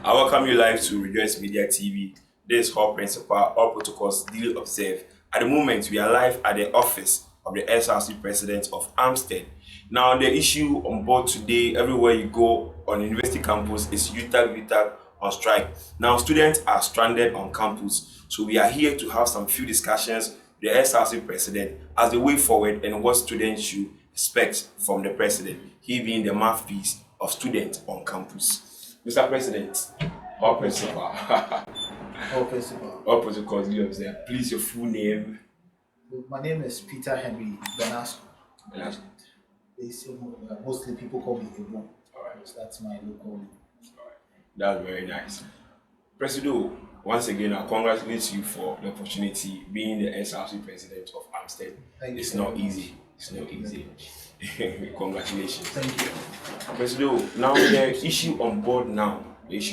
I welcome you live to Rejoice Media TV. This is Hall Principal, all protocols duly observed. At the moment, we are live at the office of the SRC President of AAMUSTED. Now, the issue on board today, everywhere you go on university campus, is UTAG on strike. Now, students are stranded on campus, so we are here to have some few discussions with the SRC President as the way forward and what students should expect from the President, he being the mouthpiece of students on campus. Mr. President, Hall Principal. Hall Principal. All protocols you observe. Please, your full name. My name is Peter Henry Bernasco. Mostly people call me Ebo. Alright. So that's my local name. Alright. That's very nice. President, once again, I congratulate you for the opportunity being the SRC President of AAMUSTED. It's not easy. It's not easy. Congratulations. Thank you. President, now the issue on board now is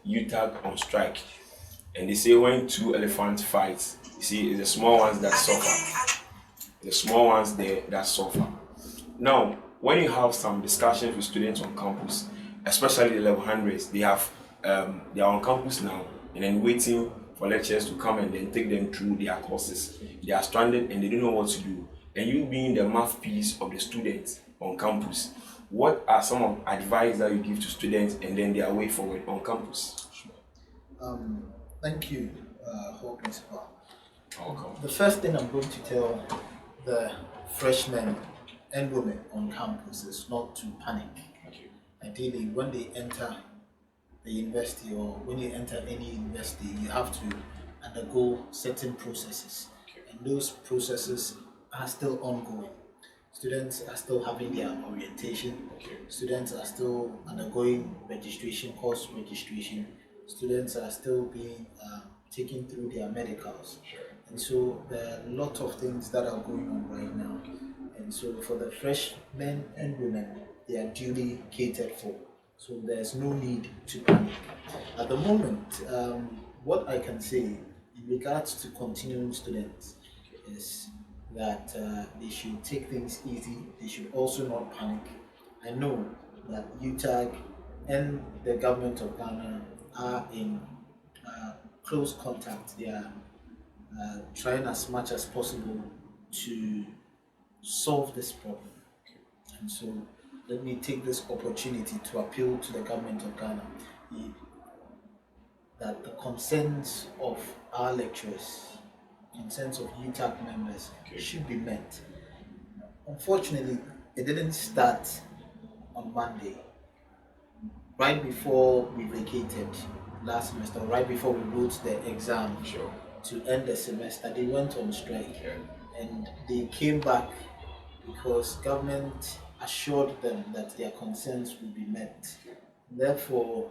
UTAG on strike. And they say when two elephants fight, you see, it's the small ones that suffer. The small ones there that suffer. Now, when you have some discussions with students on campus, especially the level 100s, they are on campus now and then waiting for lecturers to come and then take them through their courses. They are stranded and they don't know what to do. And you being the mouthpiece of the students on campus, what are some of advice that you give to students and then their way forward on campus? Thank you, Hall Principal. Welcome. The first thing I'm going to tell the freshmen and women on campus is not to panic. Okay. Ideally, when they enter the university or when you enter any university, you have to undergo certain processes. Okay. And those processes are still ongoing. Students are still having their orientation. Okay. Students are still undergoing registration, course registration. Students are still being taken through their medicals. Sure. And so there are a lot of things that are going on right now. And so for the freshmen and women, they are duly catered for. So there's no need to panic. At the moment, what I can say in regards to continuing students is that they should take things easy. They should also not panic. I know that UTAG and the government of Ghana are in close contact. They are trying as much as possible to solve this problem. And so let me take this opportunity to appeal to the government of Ghana that the concerns of our lecturers, concerns of UTAG members should be met. Unfortunately, it didn't start on Monday. Right before we vacated last semester, right before we wrote the exam to end the semester, they went on strike. And they came back because government assured them that their concerns would be met. Therefore,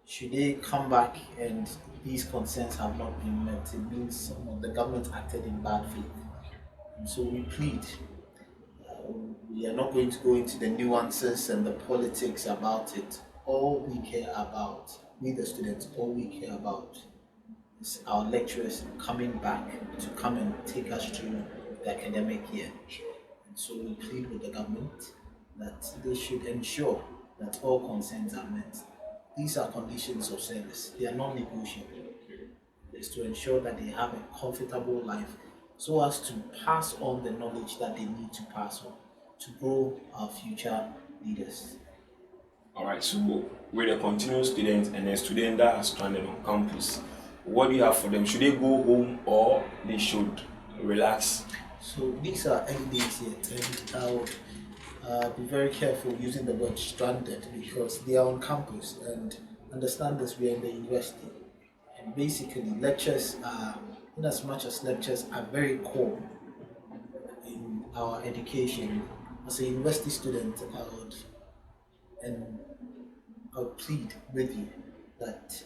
should they come back and these concerns have not been met, it means some of the government acted in bad faith. And so we plead. We are not going to go into the nuances and the politics about it. All we care about, we the students, all we care about is our lecturers coming back to come and take us through the academic year. And so we plead with the government that they should ensure that all concerns are met. These are conditions of service. They are non-negotiable. It's to ensure that they have a comfortable life so as to pass on the knowledge that they need to pass on to grow our future leaders. Alright, so with the continuous students and a student that are stranded on campus, what do you have for them? Should they go home or they should relax? So these are early days yet, and I would be very careful using the word stranded because they are on campus, and understand this, we are in the university. And basically lectures are, in as much as lectures are very core in our education, as a university student, I would plead with you that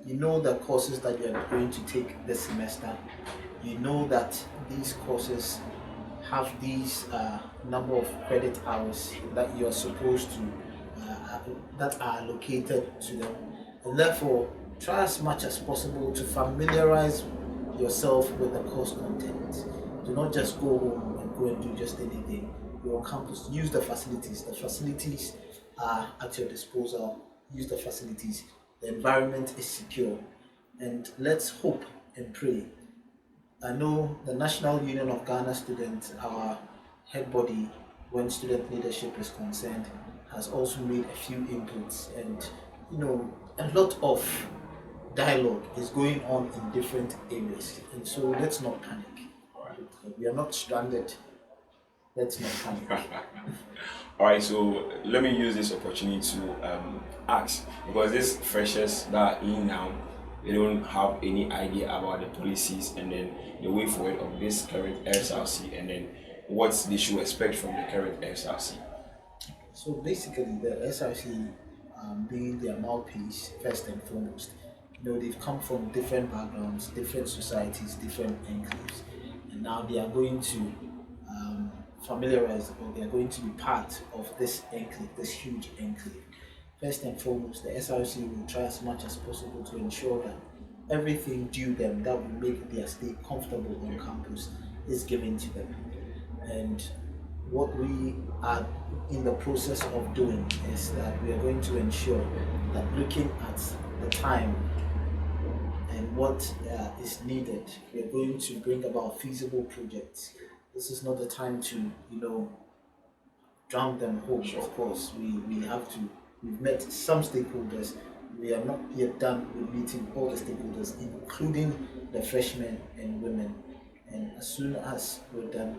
you know the courses that you are going to take this semester. You know that these courses have these number of credit hours that you are supposed to, that are allocated to them. And therefore, try as much as possible to familiarize yourself with the course content. Do not just go home and go and do just anything. You're on campus, use the facilities. The facilities are at your disposal. use the facilities, the environment is secure, and let's hope and pray. I know the National Union of Ghana Students, our head body when student leadership is concerned, has also made a few inputs, and a lot of dialogue is going on in different areas. And so let's not panic. We are not stranded. Let's not panic. All right, so let me use this opportunity to ask, because these freshers that are in now, they don't have any idea about the policies and then the way forward of this current SRC, and then what they should expect from the current SRC. So basically, the SRC being their mouthpiece first and foremost, they've come from different backgrounds, different societies, different enclaves, and now they are going to familiarize, or they are going to be part of this enclave, this huge enclave. First and foremost, the SRC will try as much as possible to ensure that everything due them that will make their stay comfortable on campus is given to them. And what we are in the process of doing is that we are going to ensure that, looking at the time and what is needed, we are going to bring about feasible projects. This is not the time to, drown them home. Of course, we've met some stakeholders. We are not yet done with meeting all the stakeholders, including the freshmen and women. And as soon as we're done,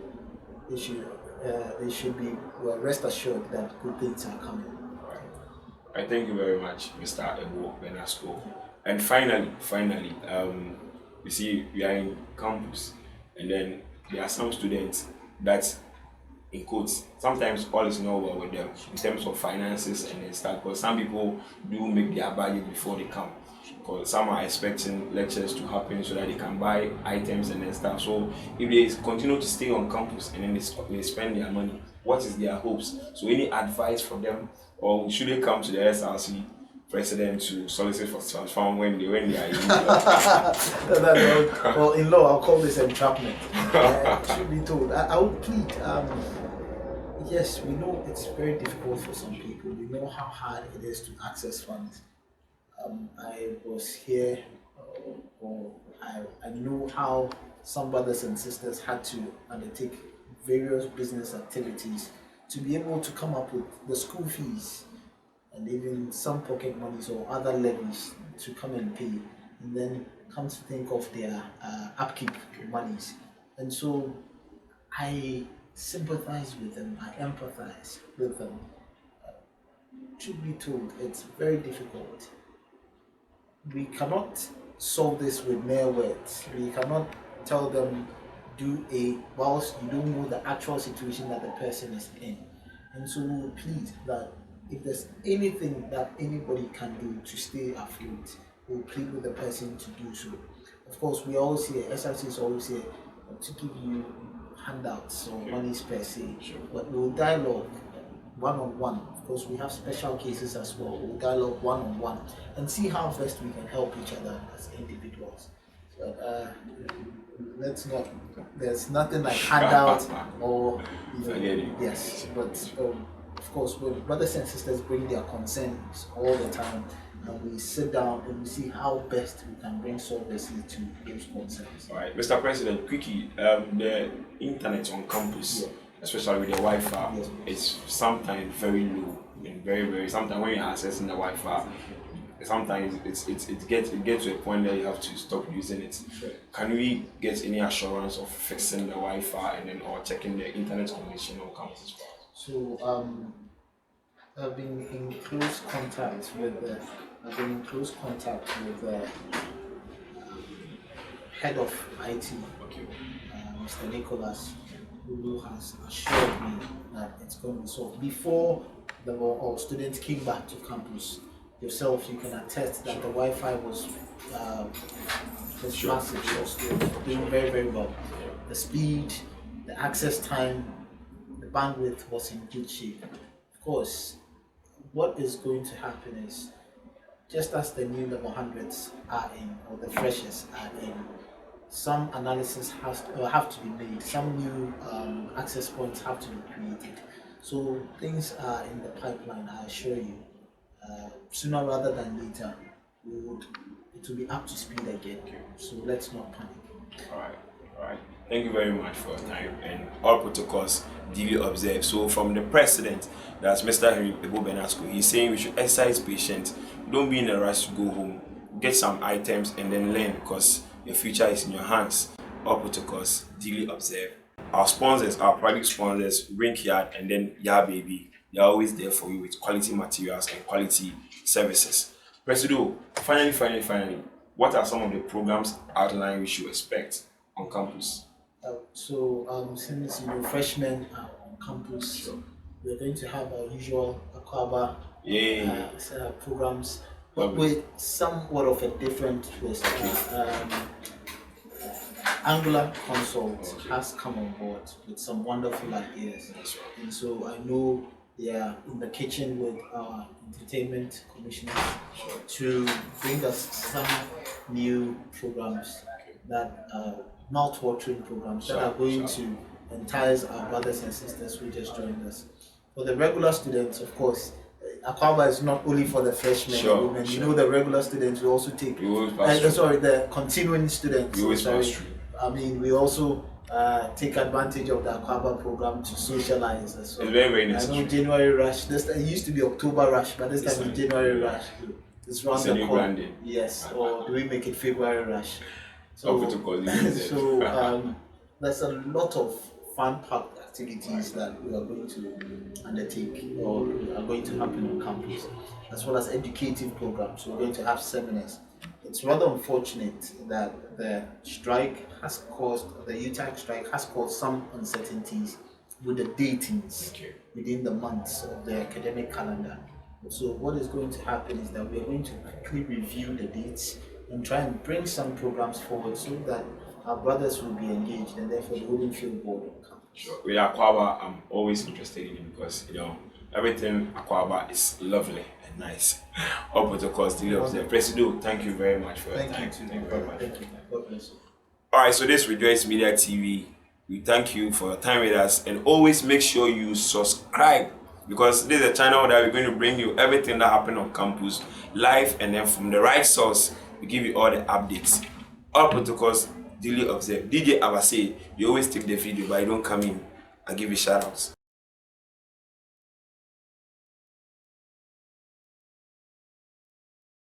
they should be rest assured that good things are coming. I thank you very much, Mr. Ebo Bernasco. And finally, you see, we are in campus, and then there are some students that, in quotes, sometimes all is not well with them in terms of finances and stuff, because some people do make their budget before they come, because some are expecting lectures to happen so that they can buy items and stuff. So if they continue to stay on campus and then they spend their money, what is their hopes? So any advice for them, or should they come to the SRC President to solicit for transfer when they are in well, in law, I'll call this entrapment. Should be told. I would plead. Yes, we know it's very difficult for some people. We know how hard it is to access funds. I was here, or I know how some brothers and sisters had to undertake various business activities to be able to come up with the school fees and even some pocket monies or other levies to come and pay, and then come to think of their upkeep monies. And so I sympathize with them, I empathize with them. Truth be told, it's very difficult. We cannot solve this with mere words. We cannot tell them whilst you don't know the actual situation that the person is in. And so we will plead that if there's anything that anybody can do to stay afloat, we'll plead with the person to do so. Of course, we are always here, SRC is always here to give you handouts or monies per se, but we'll dialogue one-on-one. Of course, we have special cases as well. We'll dialogue one-on-one and see how best we can help each other as individuals. But there's nothing like handout or, yes, but of course, when brothers and sisters bring their concerns all the time, and we sit down and we see how best we can bring solace to those concerns. All right, Mr. President, quickly, the internet on campus, especially with the Wi-Fi, is sometimes very low, and very. Sometimes when you're accessing the Wi-Fi, sometimes it gets to a point that you have to stop using it. Sure. Can we get any assurance of fixing the Wi-Fi and then or checking the internet connection on campus? So I've been in close contact with the head of IT, Mr. Nicholas, who has assured me that it's going to be solved. Before all students came back to campus, yourself, you can attest that the Wi-Fi was massive. It was doing very, very well. The speed, the access time, the bandwidth was in good shape. Of course, what is going to happen is, just as the new level 100s are in, or the freshers are in, some analysis have to be made, some new access points have to be created. So things are in the pipeline, I assure you. sooner rather than later, it will be up to speed again. So let's not panic. All right, all right. Thank you very much for your time and all protocols duly observed. So from the president, that's Mr. Ebo Bernasco, he's saying we should exercise patience. Don't be in a rush to go home. Get some items and then learn because your future is in your hands. All protocols duly observed. Our sponsors, our product sponsors, Rink Yard and then Yeah Baby, they're always there for you with quality materials and quality services. Presido, finally, what are some of the programs outlined we should expect on campus? Since freshmen are on campus, we're going to have our usual Aquaba programs, but with somewhat of a different twist. Angular Consult has come on board with some wonderful ideas, and so I know they are in the kitchen with our entertainment commissioners to bring us some new programs that mouth-watering programs that are going to entice our brothers and sisters who just joined us. For the regular students, of course, Aquaba is not only for the freshmen and women. You know, the regular students we also take. The continuing students. We also take advantage of the Aquaba program to socialize as well. It's very, very necessary. I know January Rush. It used to be October Rush, but this time it's January Rush. It's round the corner. Yes, or do we make it February Rush? So there's a lot of fun-packed activities that we are going to undertake or are going to happen on campus, as well as educative programs. We're going to have seminars. It's rather unfortunate that the UTAC strike has caused some uncertainties with the datings within the months of the academic calendar. So what is going to happen is that we are going to quickly review the dates and try and bring some programs forward so that our brothers will be engaged and therefore they wouldn't feel bored on campus. Sure. With Aquaba, I'm always interested in it because everything Aquaba is lovely and nice. All protocols still observed. Presido, thank you very much for your time. Thank you very much. Thank you. God bless you. Alright, so this is Rejoice Media TV. We thank you for your time with us and always make sure you subscribe because this is a channel that we're going to bring you everything that happened on campus live and then from the right source we give you all the updates. All protocols duly observed. DJ Abase, you always take the video but you don't come in and give you shout outs.